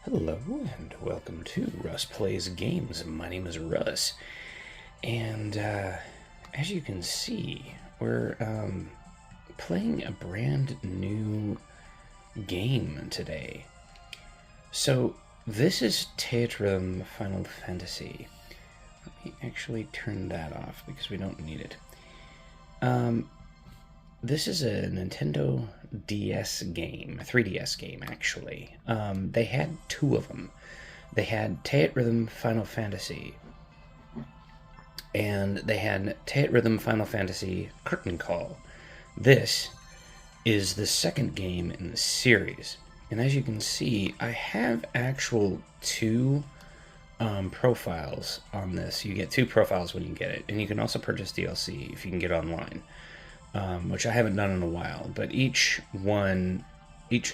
Hello and welcome to Russ Plays Games. My name is Russ, and as you can see, we're playing a brand new game today. So this is Theatrhythm Final Fantasy. Let me actually turn that off because we don't need it. This is a Nintendo DS game, a 3DS game actually. They had two of them. They had Theatrhythm Final Fantasy, and they had Theatrhythm Final Fantasy Curtain Call. This is the second game in the series, and as you can see, I have actual two profiles on this. You get two profiles when you get it, and you can also purchase DLC if you can get online. Which I haven't done in a while, but each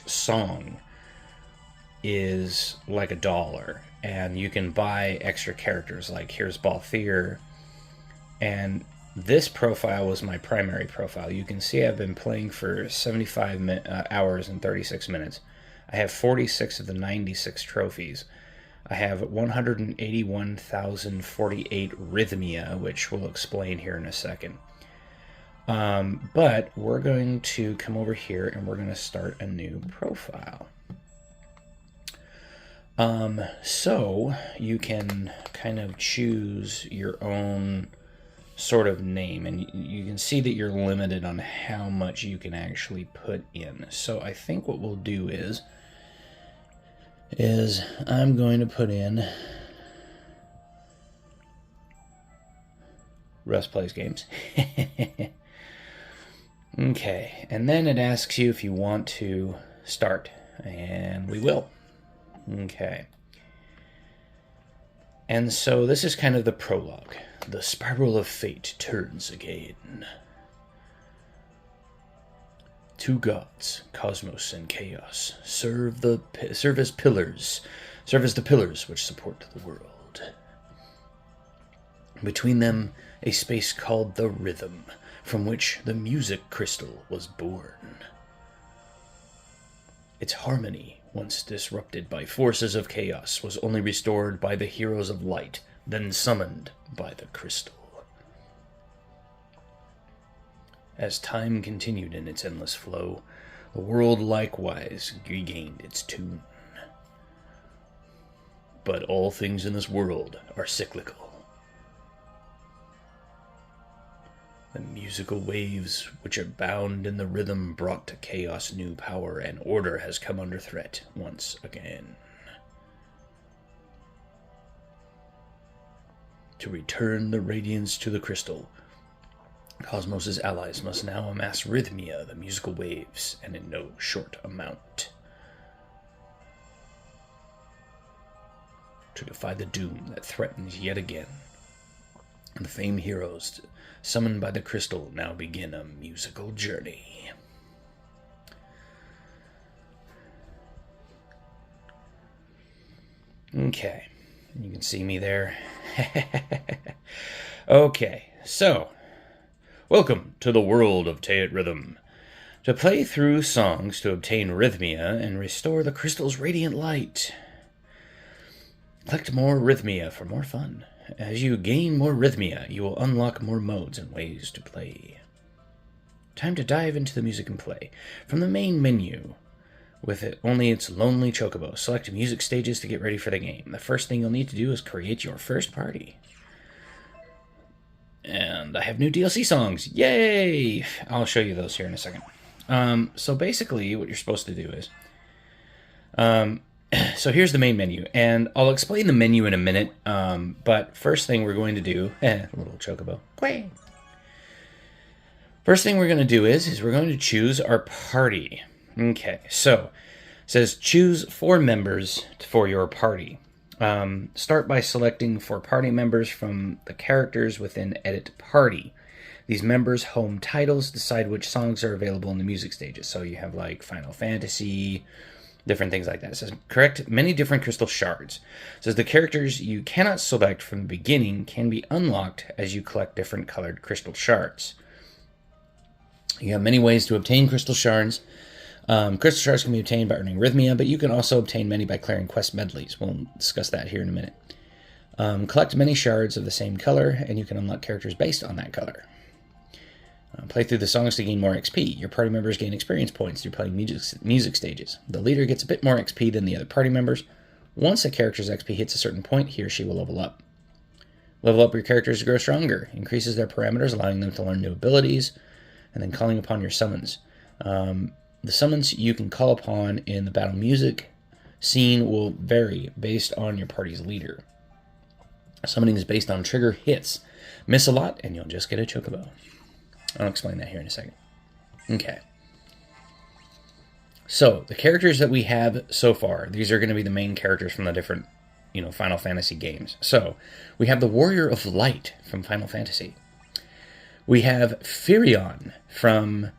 song is like $1, and you can buy extra characters, like here's Balthier, and this profile was my primary profile. You can see I've been playing for 75 hours and 36 minutes. I have 46 of the 96 trophies. I have 181,048 Rhythmia, which we'll explain here in a second. But we're going to come over here and we're going to start a new profile. So you can kind of choose your own sort of name, and you can see that you're limited on how much you can actually put in. So I think what we'll do is I'm going to put in Russ Plays Games. Okay, and then it asks you if you want to start, and we will. Okay. And so this is kind of the prologue. The spiral of fate turns again. Two gods, Cosmos and Chaos, serve as the pillars which support the world. Between them, a space called the Rhythm, from which the music crystal was born. Its harmony, once disrupted by forces of chaos, was only restored by the heroes of light, then summoned by the crystal. As time continued in its endless flow, the world likewise regained its tune. But all things in this world are cyclical. The musical waves which are bound in the rhythm brought to chaos new power, and order has come under threat once again. To return the radiance to the crystal, Cosmos' allies must now amass Rhythmia, the musical waves, and in no short amount. To defy the doom that threatens yet again, the famed heroes summoned by the crystal now begin a musical journey. Okay, you can see me there. Okay, so welcome to the world of Theatrhythm. To play through songs to obtain Rhythmia and restore the crystal's radiant light. Collect more Rhythmia for more fun. As you gain more Rhythmia, you will unlock more modes and ways to play. Time to dive into the music and play. From the main menu, with only its lonely chocobo, select music stages to get ready for the game. The first thing you'll need to do is create your first party. And I have new DLC songs. Yay! I'll show you those here in a second. So basically, what you're supposed to do is... So here's the main menu, and I'll explain the menu in a minute, but first thing we're going to do... little chocobo. Quay. First thing we're going to do is we're going to choose our party. Okay, so it says choose 4 members for your party. Start by selecting 4 party members from the characters within Edit Party. These members' home titles decide which songs are available in the music stages. So you have like Final Fantasy... different things like that. It says, correct many different crystal shards. It says the characters you cannot select from the beginning can be unlocked as you collect different colored crystal shards. You have many ways to obtain crystal shards. Crystal shards can be obtained by earning Rhythmia, but you can also obtain many by clearing quest medleys. We'll discuss that here in a minute. Collect many shards of the same color, and you can unlock characters based on that color. Play through the songs to gain more XP. Your party members gain experience points through playing music stages. The leader gets a bit more XP than the other party members. Once a character's XP hits a certain point, he or she will level up. Level up your characters to grow stronger. Increases their parameters, allowing them to learn new abilities, and then calling upon your summons. The summons you can call upon in the battle music scene will vary based on your party's leader. Summoning is based on trigger hits. Miss a lot, and you'll just get a chocobo. I'll explain that here in a second. Okay. So, the characters that we have so far, these are going to be the main characters from the different, Final Fantasy games. So, we have the Warrior of Light from Final Fantasy. We have Firion from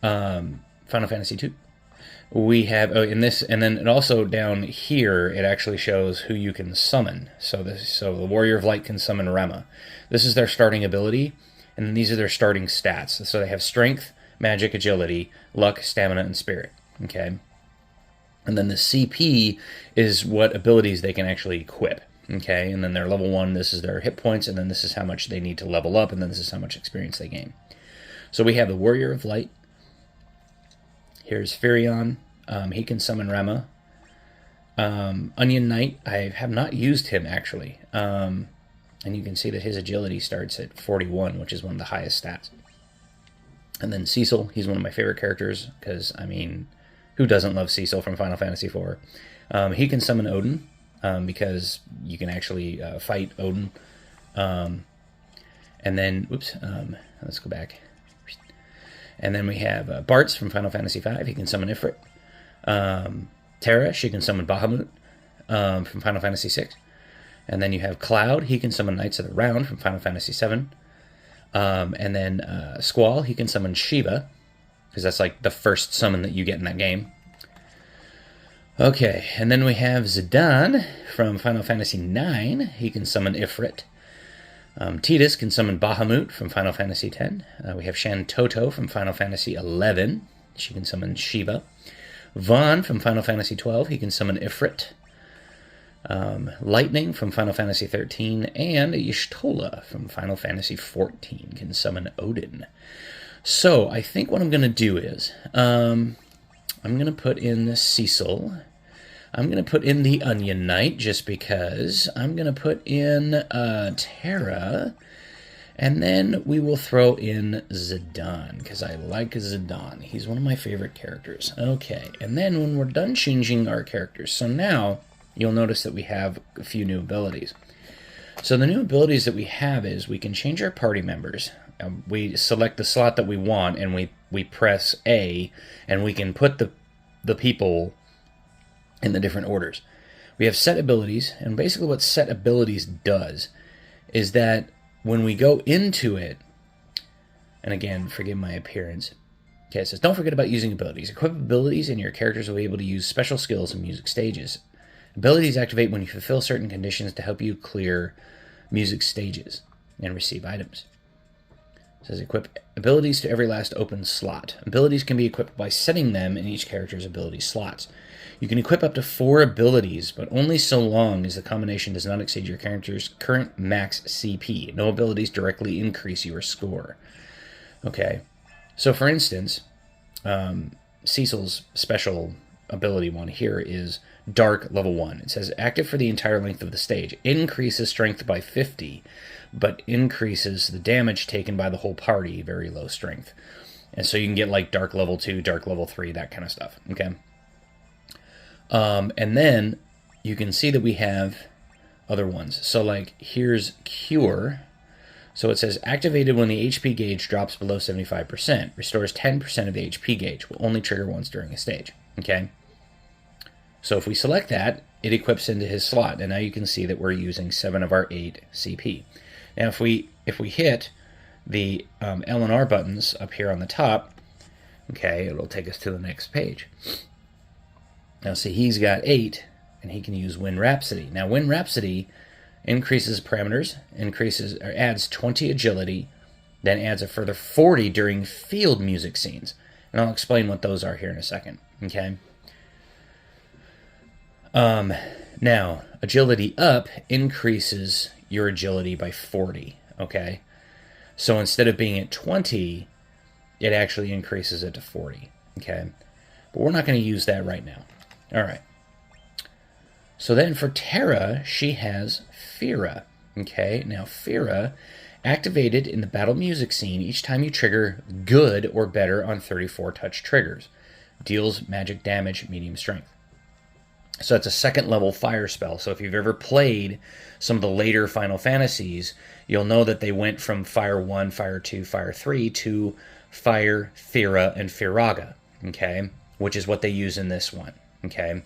Final Fantasy II. We have in this, and then also down here, it actually shows who you can summon. So the Warrior of Light can summon Rema. This is their starting ability, and then these are their starting stats. So they have Strength, Magic, Agility, Luck, Stamina, and Spirit. Okay, and then the CP is what abilities they can actually equip. Okay, and then they're level 1. This is their hit points, and then this is how much they need to level up, and then this is how much experience they gain. So we have the Warrior of Light. Here's Firion. He can summon Rema. Onion Knight, I have not used him, actually. And you can see that his agility starts at 41, which is one of the highest stats. And then Cecil, he's one of my favorite characters, because, who doesn't love Cecil from Final Fantasy IV? He can summon Odin, because you can actually fight Odin. And then, let's go back. And then we have Bartz from Final Fantasy V. He can summon Ifrit. Terra, she can summon Bahamut from Final Fantasy VI. And then you have Cloud. He can summon Knights of the Round from Final Fantasy VII. And then Squall, he can summon Shiva, because that's like the first summon that you get in that game. Okay, and then we have Zidane from Final Fantasy IX. He can summon Ifrit. Tidus can summon Bahamut from Final Fantasy X. We have Shantoto from Final Fantasy XI. She can summon Shiva. Vaughn from Final Fantasy XII. He can summon Ifrit. Lightning from Final Fantasy XIII. And Y'shtola from Final Fantasy XIV can summon Odin. So, I think what I'm going to do is, I'm going to put in Cecil. I'm going to put in the Onion Knight, just because. I'm going to put in Terra. And then we will throw in Zidane, because I like Zidane. He's one of my favorite characters. Okay, and then when we're done changing our characters, so now you'll notice that we have a few new abilities. So the new abilities that we have is we can change our party members. We select the slot that we want, and we press A, and we can put the people in the different orders. We have set abilities, and basically what set abilities does is that when we go into it, and again, forgive my appearance, okay, it says, don't forget about using abilities. Equip abilities, and your characters will be able to use special skills in music stages. Abilities activate when you fulfill certain conditions to help you clear music stages and receive items. It says, equip abilities to every last open slot. Abilities can be equipped by setting them in each character's ability slots. You can equip up to 4 abilities, but only so long as the combination does not exceed your character's current max CP. No abilities directly increase your score. Okay, so for instance, Cecil's special ability one here is Dark level 1. It says, active for the entire length of the stage. Increases strength by 50, but increases the damage taken by the whole party, very low strength. And so you can get like Dark level 2, Dark level 3, that kind of stuff, okay? And then you can see that we have other ones. So like here's Cure. So it says activated when the HP gauge drops below 75%. Restores 10% of the HP gauge. Will only trigger once during a stage. Okay. So if we select that, it equips into his slot. And now you can see that we're using 7 of our 8 CP. Now if we hit the L and R buttons up here on the top, okay, it'll take us to the next page. Now see, he's got 8, and he can use Wind Rhapsody. Now Wind Rhapsody increases parameters, adds 20 agility, then adds a further 40 during field music scenes. And I'll explain what those are here in a second, okay? Now, agility up increases your agility by 40, okay? So instead of being at 20, it actually increases it to 40, okay? But we're not going to use that right now. All right. So then for Terra, she has Fira, okay? Now, Fira, activated in the battle music scene each time you trigger good or better on 34 touch triggers. Deals magic damage, medium strength. So it's a second level fire spell. So if you've ever played some of the later Final Fantasies, you'll know that they went from Fire 1, Fire 2, Fire 3 to Fire, Fira, and Firaga, okay? Which is what they use in this one, okay?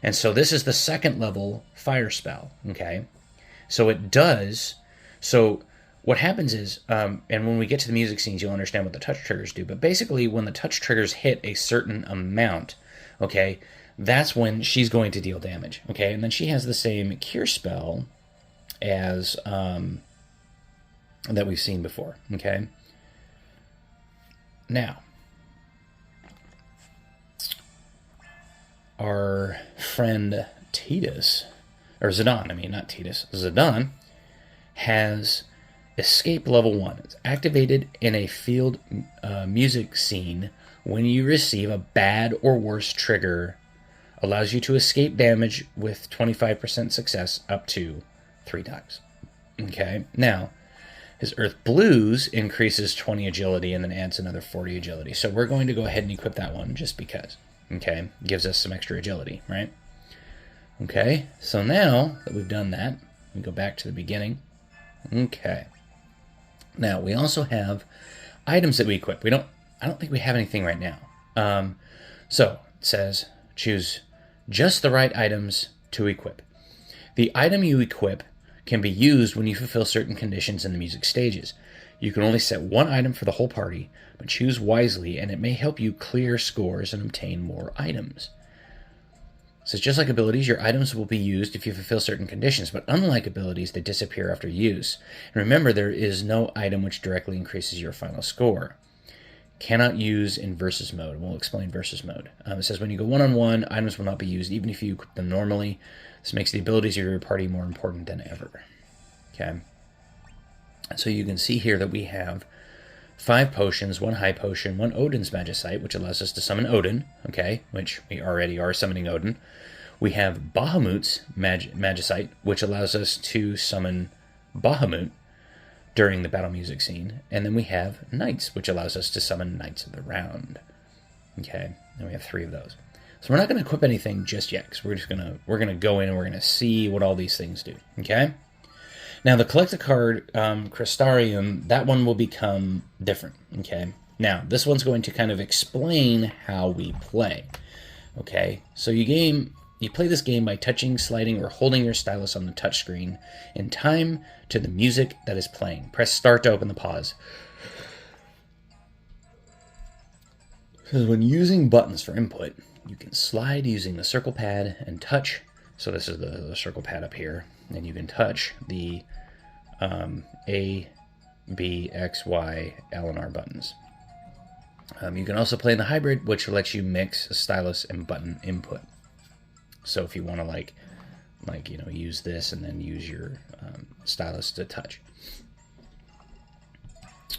And so this is the second level fire spell, okay? So it does, so what happens is, and when we get to the music scenes, you'll understand what the touch triggers do, but basically when the touch triggers hit a certain amount, okay, that's when she's going to deal damage, okay? And then she has the same cure spell as that we've seen before, okay? Now, our friend Titus, or Zidane, I mean, not Titus, Zidane, has Escape Level 1. It's activated in a field music scene when you receive a bad or worse trigger. Allows you to escape damage with 25% success up to 3 times. Okay, now, his Earth Blues increases 20 agility and then adds another 40 agility. So we're going to go ahead and equip that one just because. Okay, gives us some extra agility, right? Okay, so now that we've done that, we go back to the beginning. Okay. Now, we also have items that we equip. I don't think we have anything right now. So, it says, choose just the right items to equip. The item you equip can be used when you fulfill certain conditions in the music stages. You can only set one item for the whole party, but choose wisely, and it may help you clear scores and obtain more items. So just like abilities, your items will be used if you fulfill certain conditions, but unlike abilities, they disappear after use. And remember, there is no item which directly increases your final score. Cannot use in versus mode. We'll explain versus mode. It says when you go one-on-one, items will not be used even if you equip them normally. This makes the abilities of your party more important than ever. Okay. So you can see here that we have 5 potions, 1 high potion, 1 Odin's Magicite, which allows us to summon Odin, okay, which we already are summoning Odin. We have Bahamut's Magicite, which allows us to summon Bahamut during the battle music scene. And then we have Knights, which allows us to summon Knights of the Round. Okay, and we have 3 of those. So we're not going to equip anything just yet, because we're gonna go in and we're going to see what all these things do, okay? Now, the collector card, Crystarium, that one will become different, okay? Now, this one's going to kind of explain how we play, okay? So you play this game by touching, sliding, or holding your stylus on the touchscreen in time to the music that is playing. Press start to open the pause. Because when using buttons for input, you can slide using the circle pad and touch. So this is the circle pad up here. And you can touch the A, B, X, Y, L, and R buttons. You can also play in the hybrid, which lets you mix a stylus and button input. So if you want to use this and then use your stylus to touch. It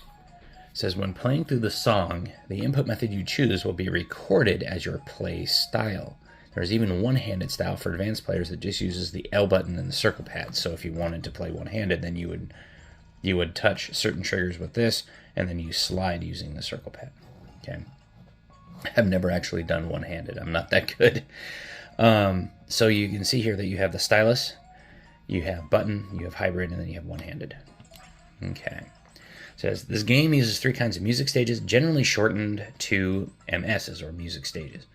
says when playing through the song, the input method you choose will be recorded as your play style. There's even a one-handed style for advanced players that just uses the L button and the circle pad. So if you wanted to play one-handed, then you would touch certain triggers with this, and then you slide using the circle pad. Okay. I've never actually done one-handed. I'm not that good. So you can see here that you have the stylus, you have button, you have hybrid, and then you have one-handed. Okay. It says this game uses 3 kinds of music stages, generally shortened to MSs, or music stages.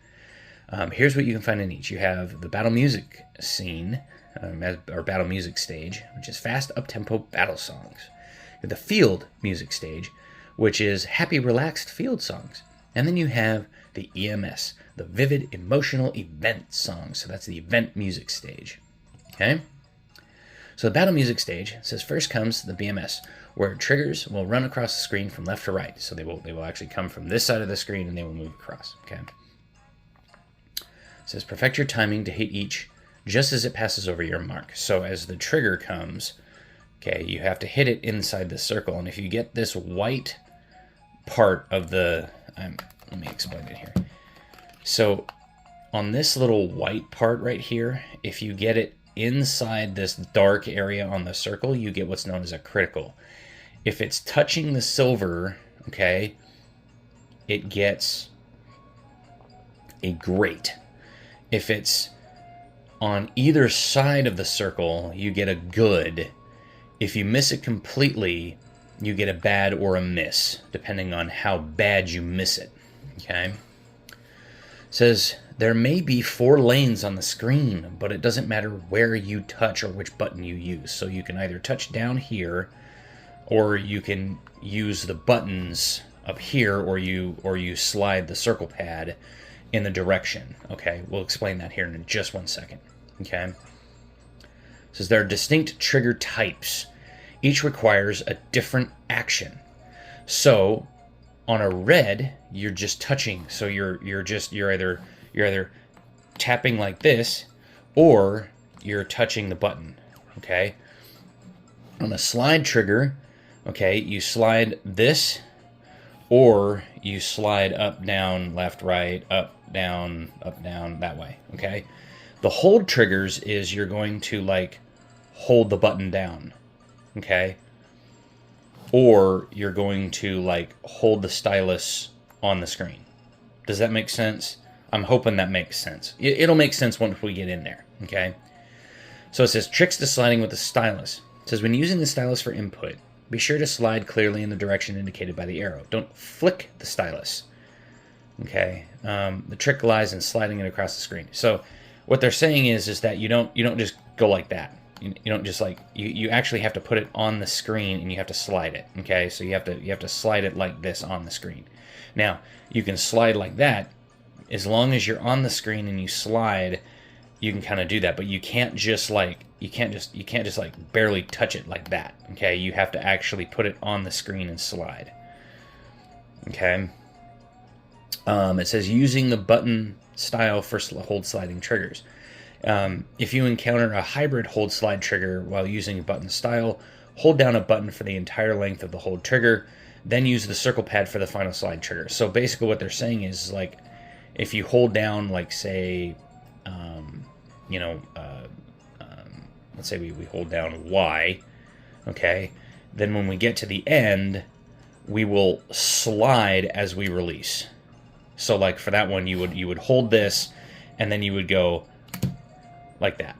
Here's what you can find in each. You have the battle music scene, or battle music stage, which is fast, up-tempo battle songs. You have the field music stage, which is happy, relaxed field songs. And then you have the EMS, the vivid, emotional event songs. So that's the event music stage. Okay? So the battle music stage says first comes the BMS, where it triggers will run across the screen from left to right. So they will actually come from this side of the screen and they will move across. Okay. It says perfect your timing to hit each just as it passes over your mark. So as the trigger comes, okay, you have to hit it inside the circle. And if you get this white part of the, let me explain it here. So on this little white part right here, if you get it inside this dark area on the circle, you get what's known as a critical. If it's touching the silver, okay, it gets a great. If it's on either side of the circle, you get a good. If you miss it completely, you get a bad or a miss, depending on how bad you miss it. Okay? It says, there may be 4 lanes on the screen, but it doesn't matter where you touch or which button you use. So you can either touch down here, or you can use the buttons up here, or you slide the circle pad in the direction. Okay? We'll explain that here in just one second. Okay? It says there are distinct trigger types. Each requires a different action. So on a red, you're just touching. So you're either tapping like this, or you're touching the button. Okay? On a slide trigger, okay, you slide this, or you slide up, down, left, right, up, down, that way. Okay? The hold triggers is you're going to like hold the button down. Okay? Or you're going to like hold the stylus on the screen. Does that make sense? I'm hoping that makes sense. It'll make sense once we get in there. Okay? So it says tricks to sliding with the stylus. It says when using the stylus for input, be sure to slide clearly in the direction indicated by the arrow. Don't flick the stylus. Okay? The trick lies in sliding it across the screen. So what they're saying is that you don't just go like that. You don't just like you actually have to put it on the screen and you have to slide it. Okay, so you have to slide it like this on the screen. Now you can slide like that as long as you're on the screen and you slide. You can kind of do that, but you can't just like barely touch it like that. Okay, you have to actually put it on the screen and slide. Okay. It says using the button style for hold sliding triggers. If you encounter a hybrid hold slide trigger while using a button style, hold down a button for the entire length of the hold trigger, then use the circle pad for the final slide trigger. So basically what they're saying is like, if you hold down, like say, let's say we hold down Y, okay, then when we get to the end, we will slide as we release. So like for that one, you would hold this, and then you would go like that.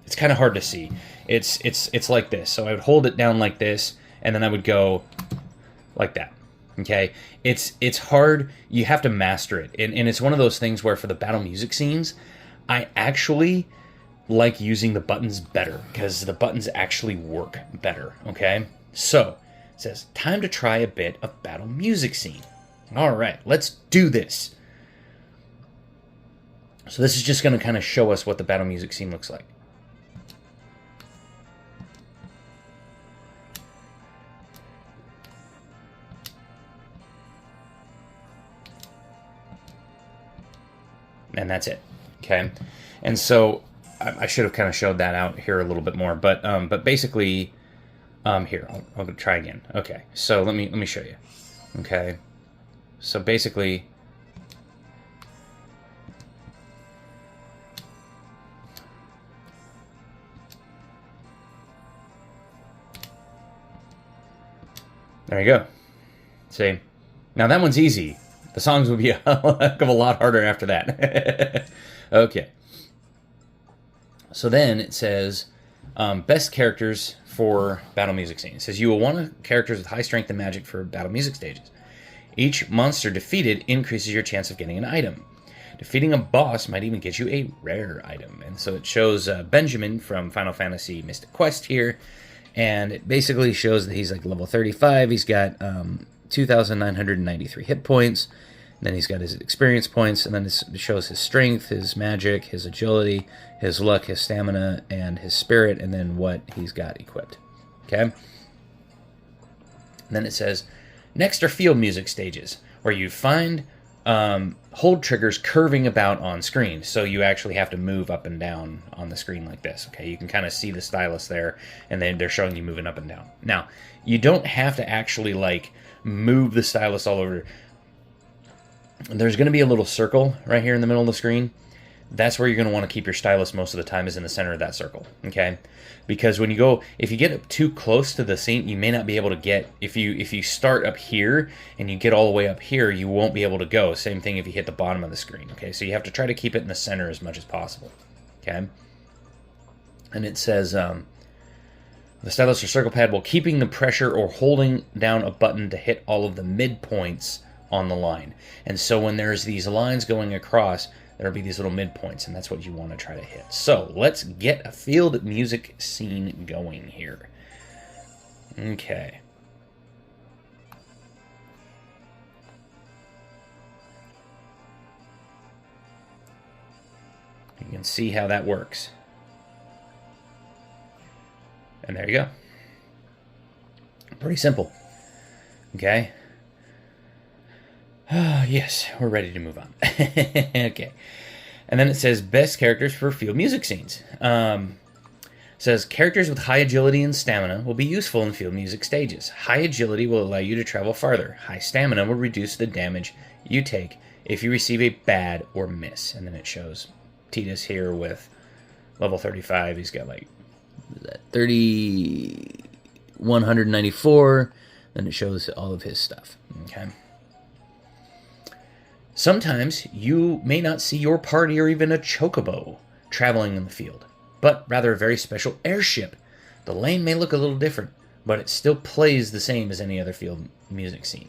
It's kind of hard to see. It's like this. So I would hold it down like this, and then I would go like that. Okay? It's hard. You have to master it. And it's one of those things where for the battle music scenes, I actually like using the buttons better because the buttons actually work better. Okay? So it says, time to try a bit of battle music scene. All right, let's do this. So this is just going to kind of show us what the battle music scene looks like. And that's it. Okay. And so I should have kind of showed that out here a little bit more, but basically, here I'll try again. Okay. So let me show you. Okay. So basically, there you go. See? Now that one's easy. The songs would be a heck of a lot harder after that. Okay. So then it says, best characters for battle music scene. It says you will want characters with high strength and magic for battle music stages. Each monster defeated increases your chance of getting an item. Defeating a boss might even get you a rare item. And so it shows Benjamin from Final Fantasy Mystic Quest here. And it basically shows that he's like level 35. He's got 2,993 hit points. And then he's got his experience points. And then it shows his strength, his magic, his agility, his luck, his stamina, and his spirit. And then what he's got equipped. Okay? And then it says, next are field music stages, where you find hold triggers curving about on screen. So you actually have to move up and down on the screen like this. Okay, you can kind of see the stylus there, and then they're showing you moving up and down. Now, you don't have to actually like move the stylus all over. There's going to be a little circle right here in the middle of the screen. That's where you're going to want to keep your stylus most of the time, is in the center of that circle, okay? Because when you go, if you get up too close to the scene, you may not be able to get, if you start up here and you get all the way up here, you won't be able to go. Same thing if you hit the bottom of the screen, okay? So you have to try to keep it in the center as much as possible, okay? And it says, the stylus or circle pad while keeping the pressure or holding down a button to hit all of the midpoints on the line. And so when there's these lines going across, there'll be these little midpoints, and that's what you want to try to hit. So let's get a field music scene going here. Okay. You can see how that works. And there you go. Pretty simple. Okay. Yes, we're ready to move on. Okay. And then it says best characters for field music scenes. It says characters with high agility and stamina will be useful in field music stages. High agility will allow you to travel farther. High stamina will reduce the damage you take if you receive a bad or miss. And then it shows Titus here with level 35. He's got like 3,194. Then it shows all of his stuff. Okay. Sometimes you may not see your party or even a chocobo traveling in the field, but rather a very special airship. The lane may look a little different, but it still plays the same as any other field music scene.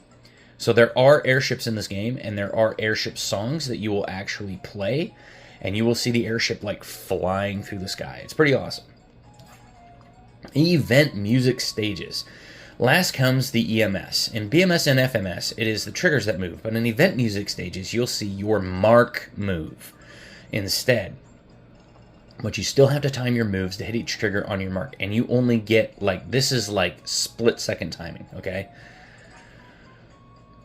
So there are airships in this game, and there are airship songs that you will actually play, and you will see the airship like flying through the sky. It's pretty awesome. Event music stages. Last comes the EMS. In BMS and FMS, it is the triggers that move, but in event music stages, you'll see your mark move instead. But you still have to time your moves to hit each trigger on your mark, and you only get, like, this is like split-second timing, okay?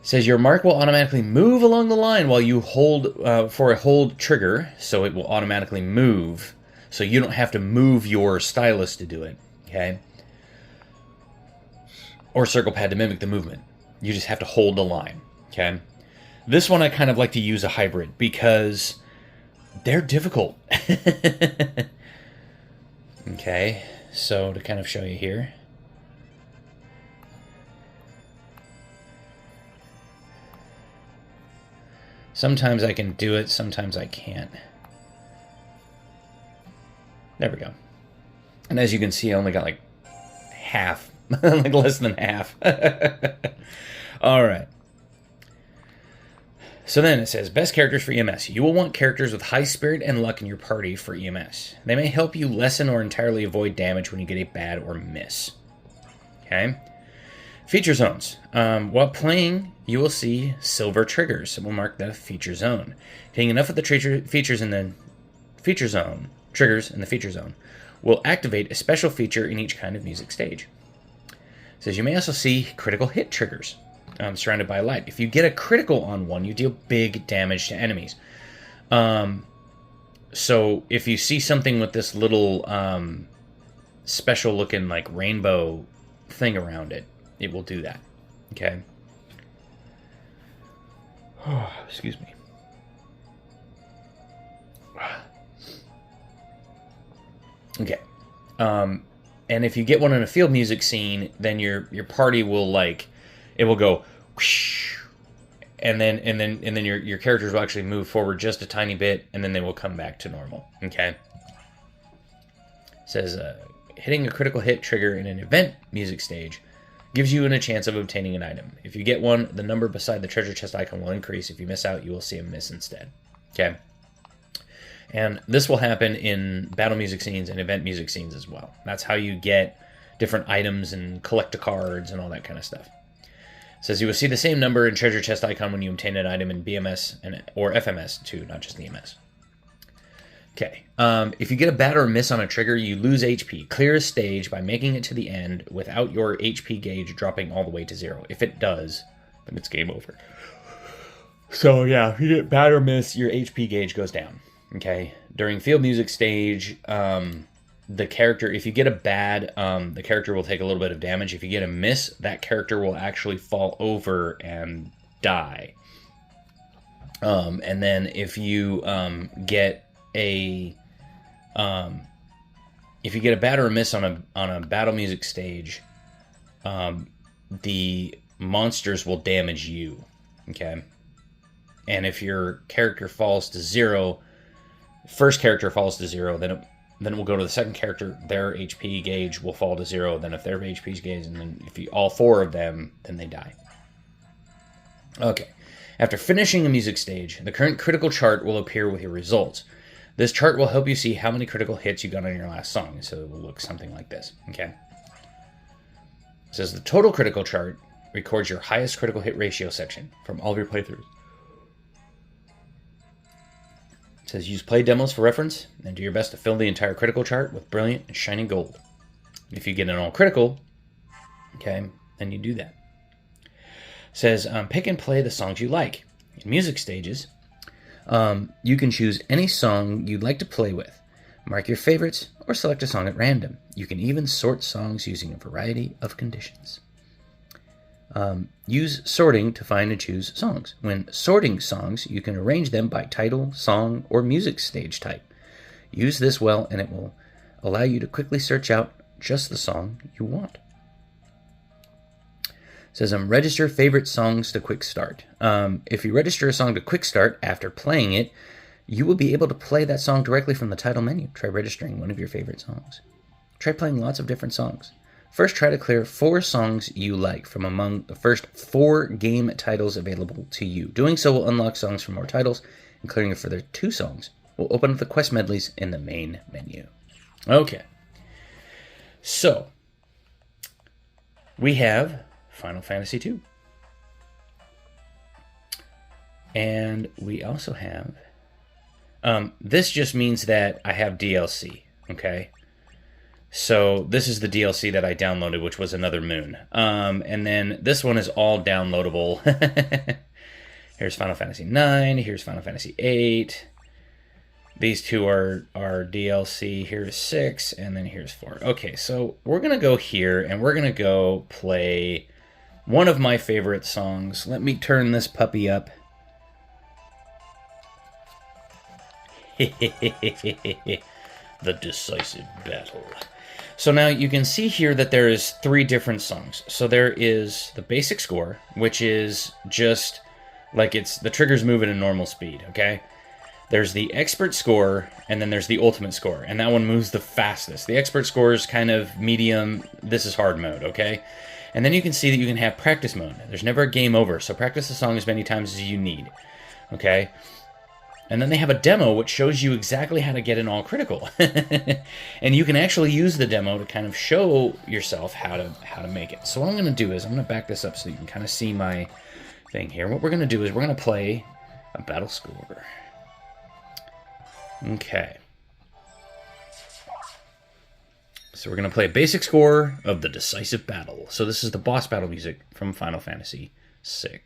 It says your mark will automatically move along the line while you hold for a hold trigger, so it will automatically move, so you don't have to move your stylus to do it, okay? Or circle pad to mimic the movement. You just have to hold the line, okay? This one I kind of like to use a hybrid because they're difficult. Okay, so to kind of show you here. Sometimes I can do it, sometimes I can't. There we go. And as you can see, I only got like half. Like less than half. All right. So then it says, best characters for EMS. You will want characters with high spirit and luck in your party for EMS. They may help you lessen or entirely avoid damage when you get a bad or miss. Okay. Feature zones. While playing, you will see silver triggers that will mark the feature zone. Hitting enough of the features in the feature zone, triggers in the feature zone, will activate a special feature in each kind of music stage. It says you may also see critical hit triggers surrounded by light. If you get a critical on one, you deal big damage to enemies. So if you see something with this little special looking like rainbow thing around it, it will do that. Okay. Oh, excuse me. Okay. And if you get one in a field music scene, then your party will like, it will go whoosh, and then your characters will actually move forward just a tiny bit, and then they will come back to normal. Okay. It says hitting a critical hit trigger in an event music stage gives you a chance of obtaining an item. If you get one, the number beside the treasure chest icon will increase. If you miss out, you will see a miss instead. Okay. And this will happen in battle music scenes and event music scenes as well. That's how you get different items and collector cards and all that kind of stuff. It says you will see the same number and treasure chest icon when you obtain an item in BMS or FMS too, not just EMS. Okay. If you get a bad or a miss on a trigger, you lose HP. Clear a stage by making it to the end without your HP gauge dropping all the way to 0. If it does, then it's game over. So yeah, if you get bad or miss, your HP gauge goes down. Okay. During field music stage, the character, if you get a bad, the character will take a little bit of damage. If you get a miss, that character will actually fall over and die. And then if you get a bad or a miss on a battle music stage, the monsters will damage you. Okay. And if your character falls to 0, first character falls to 0, then it will go to the second character. Their HP gauge will fall to 0. Then if their HP gauge, and then if all 4 of them, then they die. Okay. After finishing a music stage, the current critical chart will appear with your results. This chart will help you see how many critical hits you got on your last song. So it will look something like this. Okay. It says the total critical chart records your highest critical hit ratio section from all of your playthroughs. It says use play demos for reference and do your best to fill the entire critical chart with brilliant and shining gold. If you get an all critical, okay, then you do that. It says pick and play the songs you like. In music stages, you can choose any song you'd like to play with. Mark your favorites or select a song at random. You can even sort songs using a variety of conditions. Use sorting to find and choose songs. When sorting songs, you can arrange them by title, song, or music stage type. Use this well, and it will allow you to quickly search out just the song you want. It says, register favorite songs to Quick Start. If you register a song to Quick Start after playing it, you will be able to play that song directly from the title menu. Try registering one of your favorite songs. Try playing lots of different songs. First, try to clear 4 songs you like from among the first 4 game titles available to you. Doing so will unlock songs from more titles, and clearing a further 2 songs will open up the quest medleys in the main menu. Okay. So, we have Final Fantasy II. And we also have... this just means that I have DLC, okay? So this is the DLC that I downloaded, which was Another Moon. And then this one is all downloadable. Here's Final Fantasy IX. Here's Final Fantasy VIII. These 2 are DLC. Here's 6, and then here's 4. Okay, so we're going to go here, and we're going to go play one of my favorite songs. Let me turn this puppy up. The Decisive Battle. So now you can see here that there is 3 different songs. So there is the basic score, which is just like the triggers move at a normal speed, okay? There's the expert score, and then there's the ultimate score, and that one moves the fastest. The expert score is kind of medium. This is hard mode, okay? And then you can see that you can have practice mode. There's never a game over, so practice the song as many times as you need, okay? And then they have a demo which shows you exactly how to get an all critical. And you can actually use the demo to kind of show yourself how to make it. So what I'm going to do is I'm going to back this up so you can kind of see my thing here. What we're going to do is we're going to play a battle score. Okay. So we're going to play a basic score of the Decisive Battle. So this is the boss battle music from Final Fantasy VI.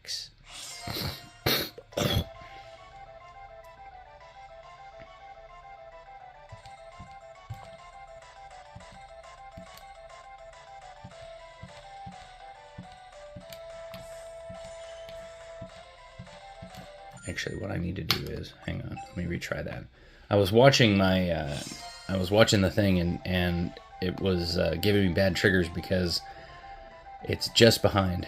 Actually, what I need to do is, hang on, let me retry that. I was watching the thing and it was giving me bad triggers because it's just behind.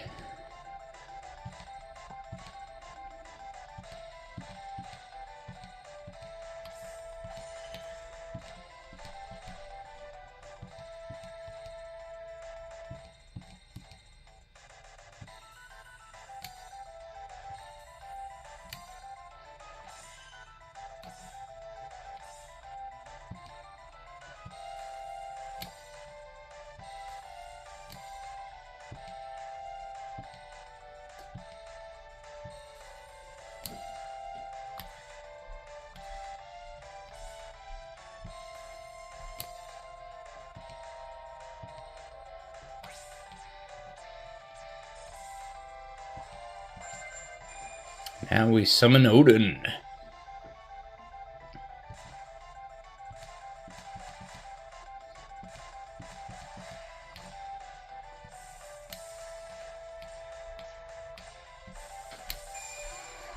How we summon Odin.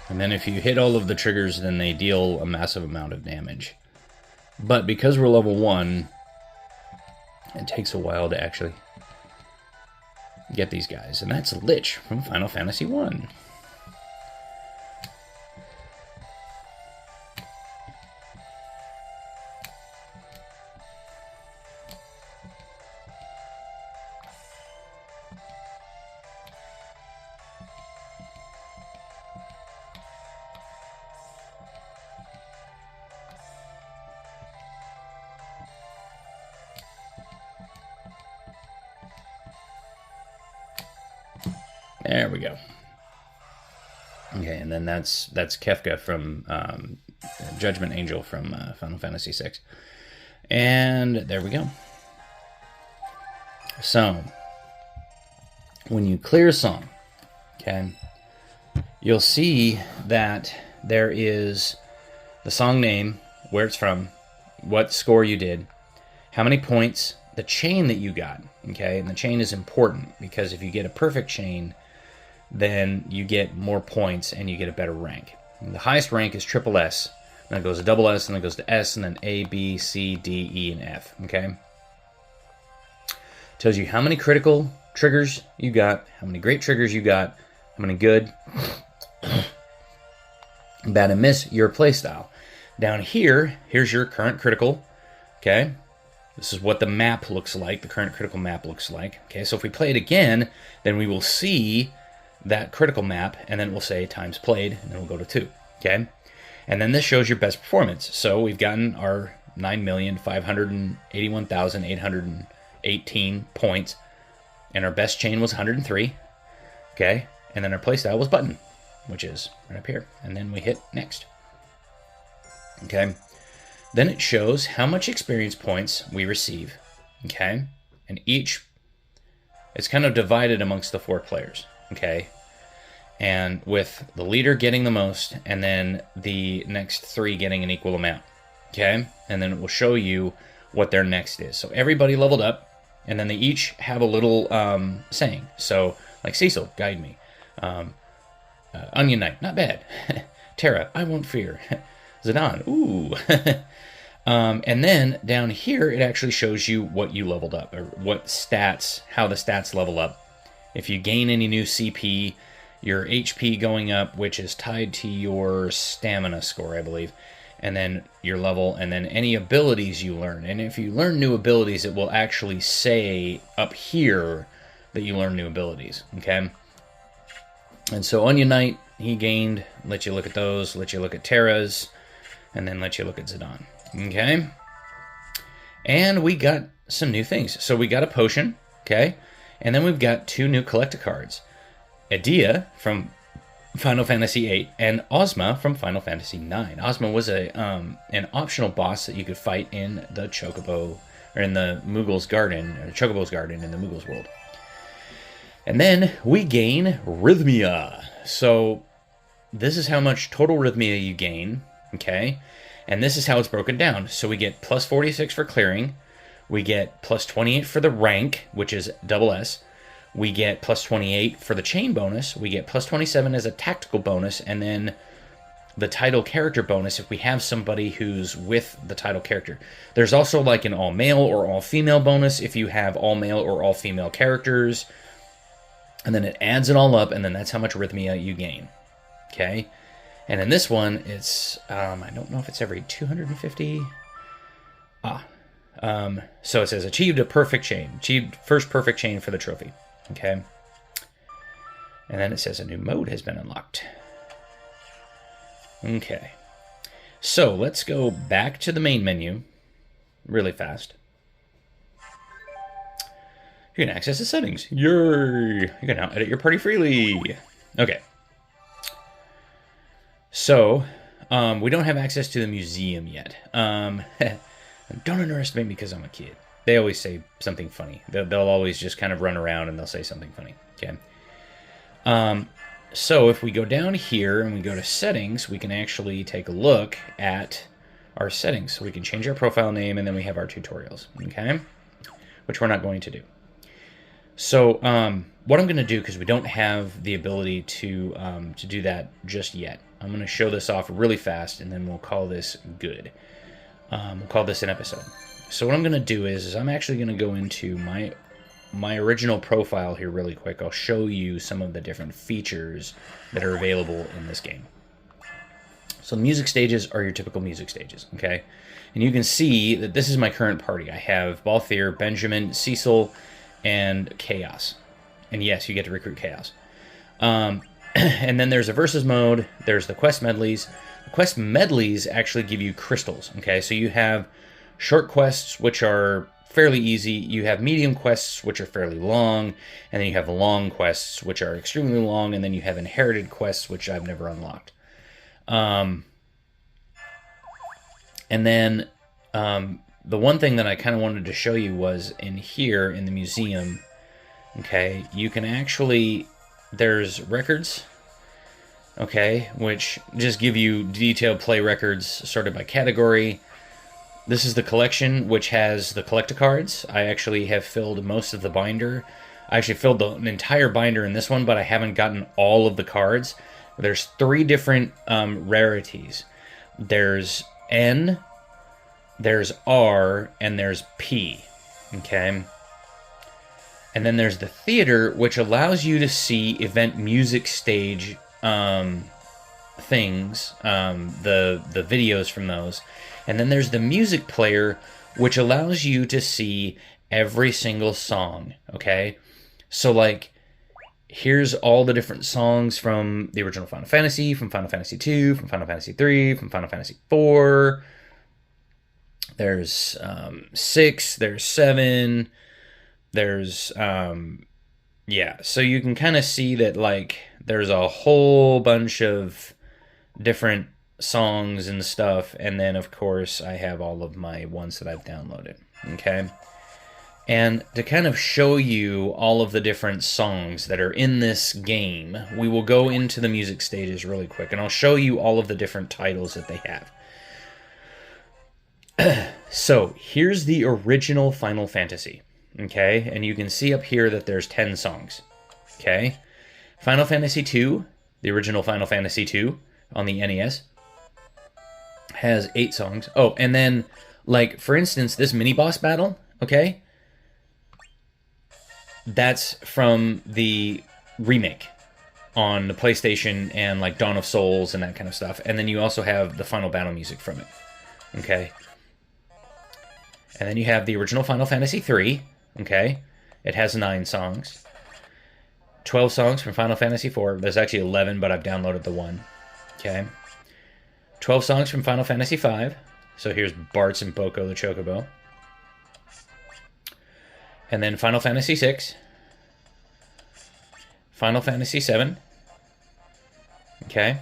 And then if you hit all of the triggers, then they deal a massive amount of damage. But because we're level 1, it takes a while to actually get these guys. And that's Lich from Final Fantasy 1. There we go. Okay, and then that's Kefka from Judgment Angel from Final Fantasy VI. And there we go. So, when you clear a song, okay, you'll see that there is the song name, where it's from, what score you did, how many points, the chain that you got, okay, and the chain is important because if you get a perfect chain, then you get more points and you get a better rank. And the highest rank is triple S, then it goes to double S, and then it goes to S, and then A, B, C, D, E, and F, okay? Tells you how many critical triggers you got, how many great triggers you got, how many good, bad and miss, your playstyle. Down here, here's your current critical, okay? This is what the map looks like, the current critical map looks like, okay? So if we play it again, then we will see that critical map, and then we'll say times played, and then we'll go to 2, okay? And then this shows your best performance. So we've gotten our 9,581,818 points, and our best chain was 103, okay? And then our playstyle was button, which is right up here. And then we hit next, okay? Then it shows how much experience points we receive, okay? And it's kind of divided amongst the 4 players, okay? And with the leader getting the most, and then the next 3 getting an equal amount, okay? And then it will show you what their next is. So everybody leveled up, and then they each have a little saying. So, like Cecil, guide me. Onion Knight, not bad. Terra, I won't fear. Zidane, ooh. And then down here, it actually shows you what you leveled up, or what stats, how the stats level up. If you gain any new CP, your HP going up, which is tied to your stamina score, I believe, and then your level, and then any abilities you learn. And if you learn new abilities, it will actually say up here that you learn new abilities, okay? And so Onion Knight, he gained, let you look at those, let you look at Terra's, and then let you look at Zidane, okay? And we got some new things. So we got a potion, okay? And then we've got 2 new collector cards. Edea from Final Fantasy VIII and Ozma from Final Fantasy IX. Ozma was an optional boss that you could fight in the Chocobo, or in the Moogle's Garden, or Chocobo's Garden in the Moogle's world. And then we gain Rhythmia. So this is how much total Rhythmia you gain, okay? And this is how it's broken down. So we get plus 46 for clearing, we get plus 28 for the rank, which is double S, we get plus 28 for the chain bonus, we get plus 27 as a tactical bonus, and then the title character bonus if we have somebody who's with the title character. There's also like an all-male or all-female bonus if you have all-male or all-female characters, and then it adds it all up, and then that's how much Rhythmia you gain, okay? And in this one, it's, I don't know if it's every 250. So it says, achieved a perfect chain. Achieved first perfect chain for the trophy. Okay. And then it says a new mode has been unlocked. Okay. So let's go back to the main menu really fast. You can access the settings. Yay! You can now edit your party freely. Okay. So, we don't have access to the museum yet. Don't underestimate me because I'm a kid. They always say something funny. They'll always just kind of run around and they'll say something funny. Okay. So if we go down here and we go to settings, we can actually take a look at our settings. So we can change our profile name, and then we have our tutorials, okay? Which we're not going to do. So what I'm going to do, because we don't have the ability to do that just yet, I'm going to show this off really fast, and then we'll call this good. We'll call this an episode. So what I'm going to do is I'm actually going to go into my original profile here really quick. I'll show you some of the different features that are available in this game. So the music stages are your typical music stages, okay? And you can see that this is my current party. I have Balthier, Benjamin, Cecil, and Chaos. And yes, you get to recruit Chaos. And then there's a versus mode. There's the quest medleys. The quest medleys actually give you crystals, okay? So you have short quests, which are fairly easy. You have medium quests, which are fairly long. And then you have long quests, which are extremely long. And then you have inherited quests, which I've never unlocked. And then the one thing that I kind of wanted to show you was in here in the museum, okay, you can actually, there's records, okay, which just give you detailed play records sorted by category. This is the collection, which has the collector cards. I actually have filled most of the binder. I actually filled an entire binder in this one, but I haven't gotten all of the cards. There's 3 different rarities. There's N, there's R, and there's P, okay? And then there's the theater, which allows you to see event music stage things, the videos from those. And then there's the music player, which allows you to see every single song, okay? So, like, here's all the different songs from the original Final Fantasy, from Final Fantasy 2, from Final Fantasy 3, from Final Fantasy 4. There's 6, there's 7, there's, yeah. So you can kind of see that, like, there's a whole bunch of different songs and stuff. And then, of course, I have all of my ones that I've downloaded, okay? And to kind of show you all of the different songs that are in this game, we will go into the music stages really quick, and I'll show you all of the different titles that they have. So, here's the original Final Fantasy, okay? And you can see up here that there's 10 songs, okay? Final Fantasy 2, the original Final Fantasy 2 on the NES, has 8 songs. Oh, and then, like, for instance, this mini-boss battle, okay? That's from the remake on the PlayStation and, like, Dawn of Souls and that kind of stuff. And then you also have the final battle music from it, okay? And then you have the original Final Fantasy 3, okay? It has 9 songs. 12 songs from Final Fantasy 4. There's actually 11, but I've downloaded the one, okay? 12 songs from Final Fantasy 5. So here's Bartz and Boko the Chocobo. And then Final Fantasy 6. Final Fantasy 7. Okay?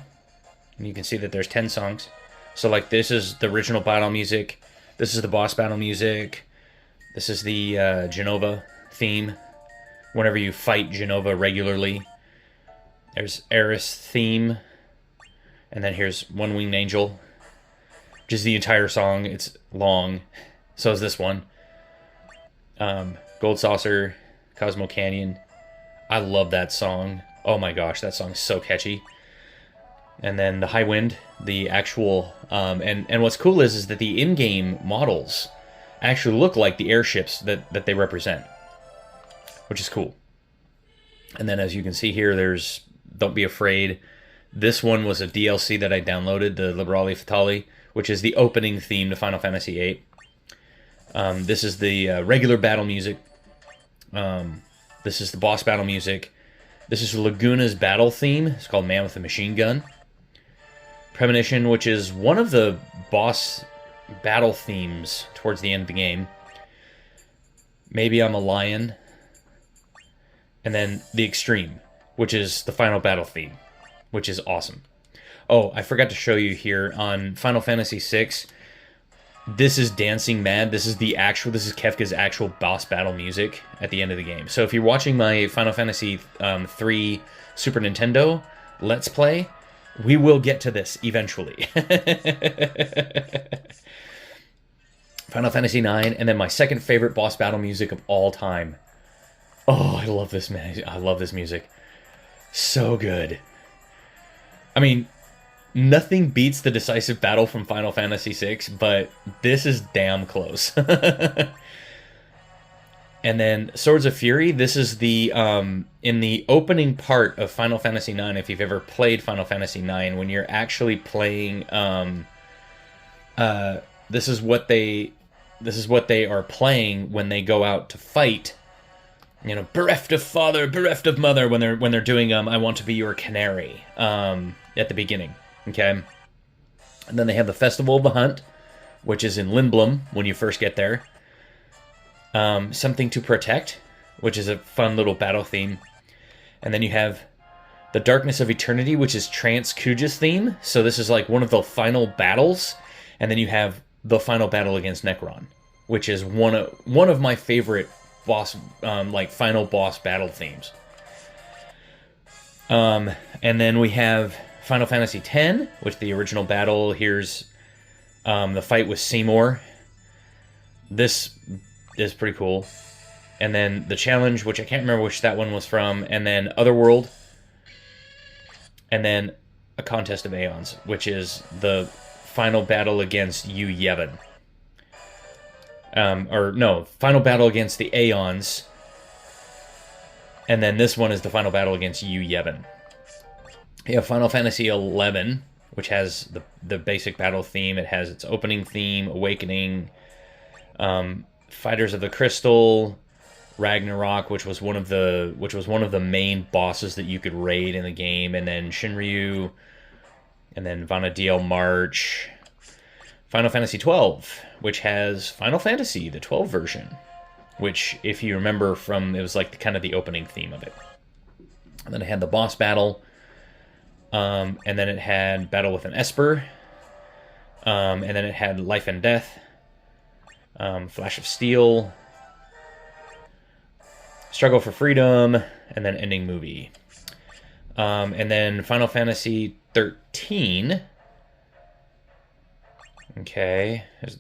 And you can see that there's 10 songs. So, like, this is the original battle music. This is the boss battle music. This is the Genova theme. Whenever you fight Genova regularly. There's Eris theme. And then here's One Winged Angel. Which is the entire song. It's long. So is this one. Gold Saucer. Cosmo Canyon. I love that song. Oh my gosh, that song is so catchy. And then the High Wind, the actual, and what's cool is that the in-game models actually look like the airships that they represent, which is cool. And then as you can see here, there's Don't Be Afraid. This one was a DLC that I downloaded, the Liberali Fatali, which is the opening theme to Final Fantasy VIII. This is the regular battle music. This is the boss battle music. This is Laguna's battle theme. It's called Man with a Machine Gun. Premonition, which is one of the boss battle themes towards the end of the game. Maybe I'm a Lion. And then The Extreme, which is the final battle theme, which is awesome. Oh, I forgot to show you here on Final Fantasy VI. This is Dancing Mad. This is Kefka's actual boss battle music at the end of the game. So if you're watching my Final Fantasy 3 Super Nintendo Let's Play, we will get to this eventually. Final Fantasy IX, and then my second favorite boss battle music of all time. Oh, I love this, man. I love this music. So good. I mean, nothing beats the Decisive Battle from Final Fantasy VI, but this is damn close. And then Swords of Fury, this is the, in the opening part of Final Fantasy IX, if you've ever played Final Fantasy IX, when you're actually playing, this is what they are playing when they go out to fight. You know, bereft of father, bereft of mother, when they're doing I Want to Be Your Canary, at the beginning. Okay? And then they have the Festival of the Hunt, which is in Lindblum when you first get there. Something to Protect, which is a fun little battle theme. And then you have the Darkness of Eternity, which is Trance Kuja's theme. So this is like one of the final battles. And then you have the final battle against Necron, which is one of my favorite boss, like final boss battle themes. And then we have Final Fantasy X, which the original battle. Here's the fight with Seymour. This is pretty cool. And then the challenge, which I can't remember which that one was from, and then Otherworld, and then A Contest of Aeons, which is the final battle against Yu Yevon. Final battle against the Aeons, and then this one is the final battle against Yu Yevon. You have Final Fantasy XI, which has the basic battle theme. It has its opening theme, Awakening, Fighters of the Crystal, Ragnarok, which was one of the main bosses that you could raid in the game, and then Shinryu, and then Vana'diel March, Final Fantasy XII, which has Final Fantasy, the 12 version, which, if you remember it was like kind of the opening theme of it. And then it had the boss battle, and then it had Battle with an Esper, and then it had Life and Death, Flash of Steel, Struggle for Freedom, and then Ending Movie. And then Final Fantasy 13. Okay, there's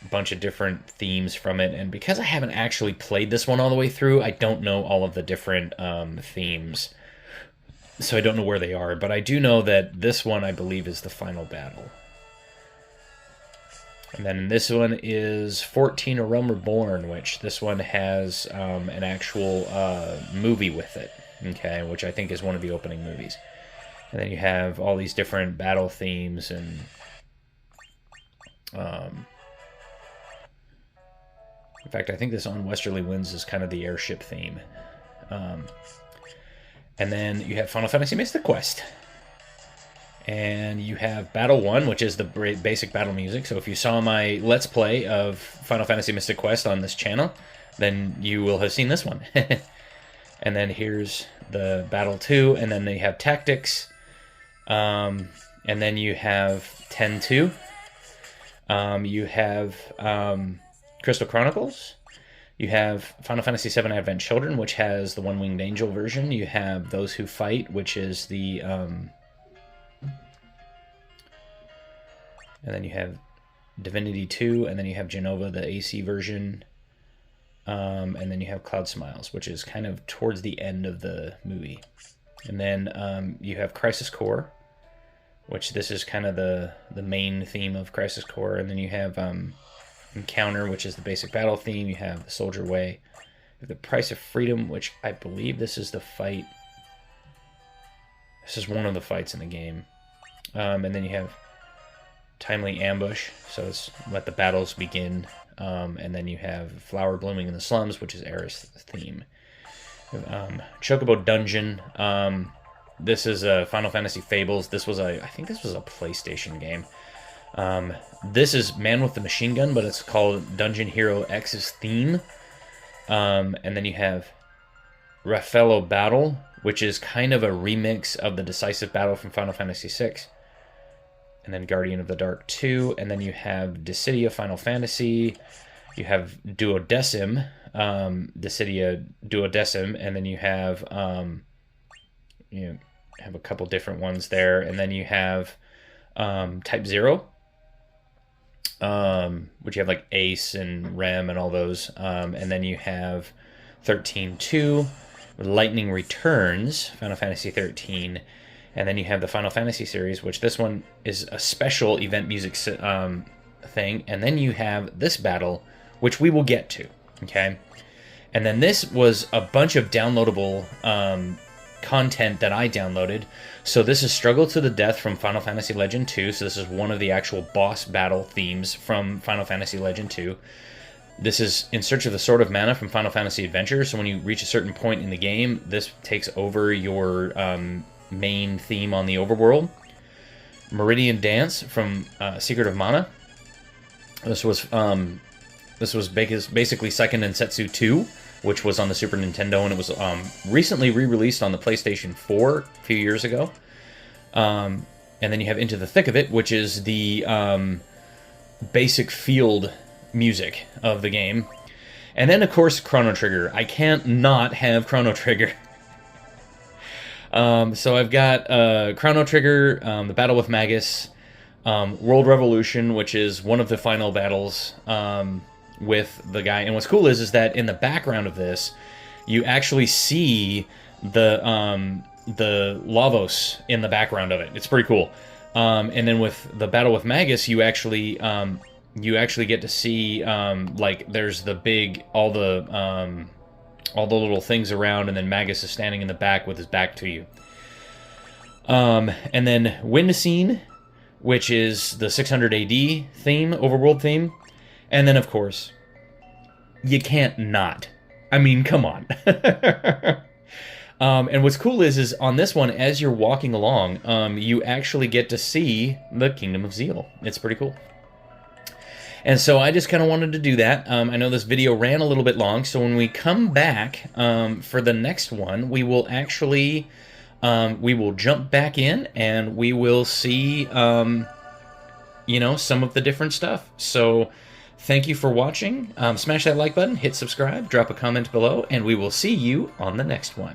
a bunch of different themes from it, and because I haven't actually played this one all the way through, I don't know all of the different themes, so I don't know where they are, but I do know that this one, I believe, is the final battle. And then this one is 14, A Realm Reborn, which this one has an actual movie with it, okay, which I think is one of the opening movies. And then you have all these different battle themes, and in fact, I think this On Westerly Winds is kind of the airship theme. And then you have Final Fantasy Mystic Quest. And you have Battle 1, which is the basic battle music. So if you saw my Let's Play of Final Fantasy Mystic Quest on this channel, then you will have seen this one. And then here's the Battle 2, and then they have Tactics. And then you have 10-2. You have Crystal Chronicles. You have Final Fantasy VII Advent Children, which has the One-Winged Angel version. You have Those Who Fight, which is the... and then you have Divinity 2, and then you have Genova, the AC version. And then you have Cloud Smiles, which is kind of towards the end of the movie. And then you have Crisis Core, which this is kind of the main theme of Crisis Core. And then you have Encounter, which is the basic battle theme. You have The Soldier Way. You have The Price of Freedom, which I believe this is the fight. This is one of the fights in the game. And then you have Timely Ambush, so it's Let the Battles Begin. And then you have Flower Blooming in the Slums, which is Aerith's theme. Chocobo Dungeon. This is Final Fantasy Fables. I think this was a PlayStation game. This is Man with the Machine Gun, but it's called Dungeon Hero X's theme. And then you have Raffaello Battle, which is kind of a remix of the Decisive Battle from Final Fantasy VI. And then Guardian of the Dark 2. And then you have Dissidia Final Fantasy. You have Duodecim, Dissidia Duodecim. And then you have have a couple different ones there, and then you have Type 0, which you have like Ace and Rem and all those, and then you have 13.2, Lightning Returns, Final Fantasy 13, and then you have the Final Fantasy series, which this one is a special event music thing, and then you have this battle, which we will get to, okay? And then this was a bunch of downloadable content that I downloaded. So this is Struggle to the Death from Final Fantasy Legend 2. So this is one of the actual boss battle themes from Final Fantasy Legend 2. This is In Search of the Sword of Mana from Final Fantasy Adventure. So when you reach a certain point in the game, this takes over your main theme on the overworld. Meridian Dance from Secret of Mana. This was basically Seiken Densetsu 2, which was on the Super Nintendo, and it was recently re-released on the PlayStation 4 a few years ago. And then you have Into the Thick of It, which is the basic field music of the game. And then, of course, Chrono Trigger. I can't not have Chrono Trigger. So I've got Chrono Trigger, the Battle with Magus, World Revolution, which is one of the final battles with the guy. And what's cool is that in the background of this, you actually see the Lavos in the background of it. It's pretty cool. And then with the Battle with Magus, you actually get to see like there's the big all the little things around, and then Magus is standing in the back with his back to you. And then Wind Scene, which is the 600 AD theme, overworld theme. And then, of course, you can't not. I mean, come on. And what's cool is on this one, as you're walking along, you actually get to see the Kingdom of Zeal. It's pretty cool. And so I just kind of wanted to do that. I know this video ran a little bit long, so when we come back for the next one, we will actually we will jump back in and we will see some of the different stuff. So thank you for watching. Smash that like button, hit subscribe, drop a comment below, and we will see you on the next one.